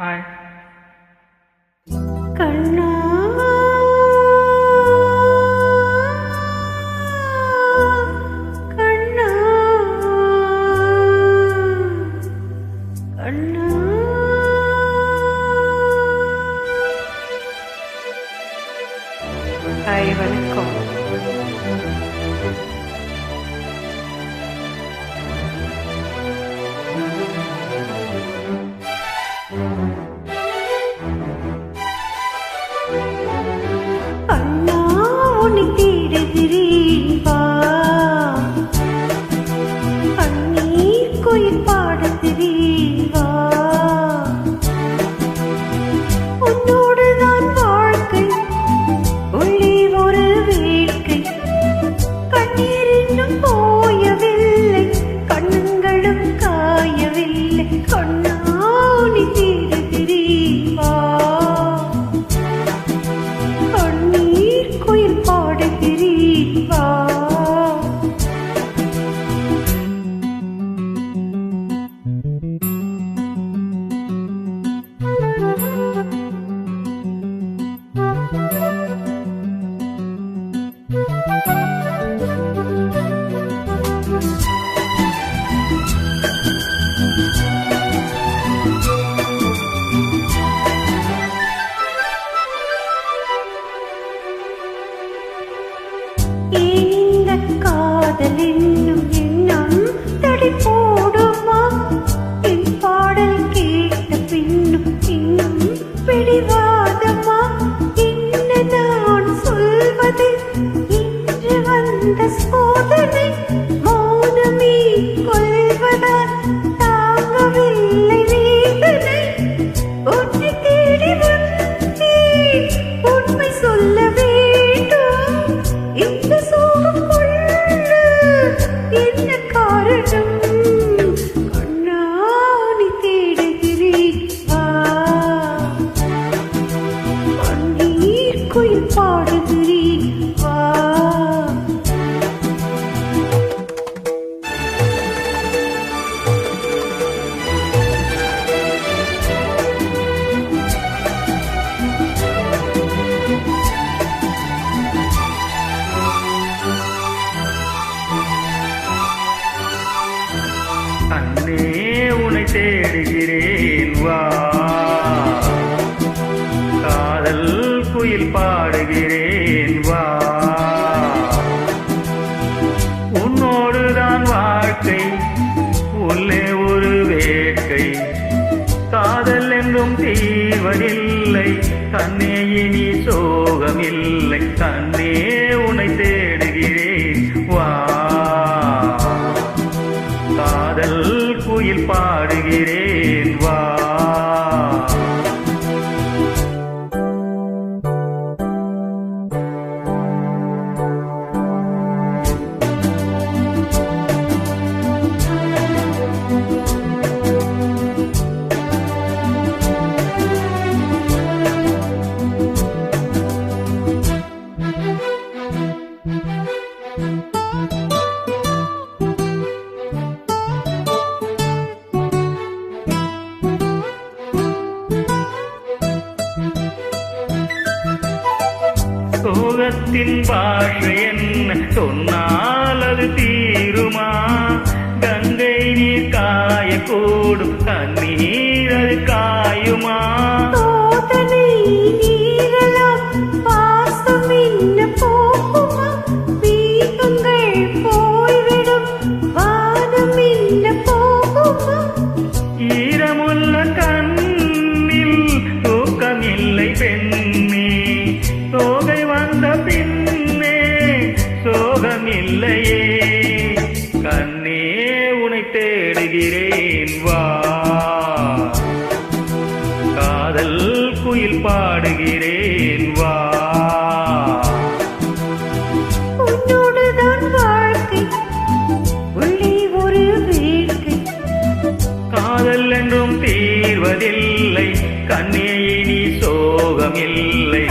Hi. கண்ணா கண்ணா கண்ணா hi, வணக்கம். காதலின்னும் எண்ணம் தடை போடுமா? என் பாடல் கேட்ட பின்னும் இன்னும் பிடிவாதமா? என்ன நான் சொல்வது? இன்று வந்த சோதனை மௌனமே கொள்வதால் தாங்கவில்லை வேதனை. ஒன்றை தேடி வந்தேன், உண்மை சொல்ல வேண்டும். இந்த சோகம் என்ன காரணம்? கண்ணா நீ தேடுகிறேன் வா, கண்ணீர் குயில் பாடுகிறேன் வா. அன்னே உன்னை தேடுகிறேன் வா, காதல் குயில் பாடுகிறேன் வா. உன்னோடுதான் வாழ்க்கை, உள்ளே ஒரு வேட்கை. காதல் என்றும் தீர்வதில்லை, கண்ணே இனி சோகமில்லை. கண்ணே உன்னை தேடுகிறேன் வா, காதல் குயில் பாடுகிறேன் வா. சோகத்தின் பாஷை என்ன சொன்னால் அது தீருமா? கங்கை நீர் காயக்கூடும், கண்ணீர் அது காயுமா? ஈரமுள்ள கண்ணில் தூக்கமில்லை பெண்ணே, சோகை வந்த பின்னே சோகமில்லையே. கண்ணே உன்னை தேடுகிறேன் வா, காதல் குயில் பாடுகிறேன் வா. உன்னோடுதான் வாழ்க்கை, உள்ளே ஒரு வேட்கை. காதல் என்றும் தீர்வதில்லை, கண்ணே இனி சோகமில்லை.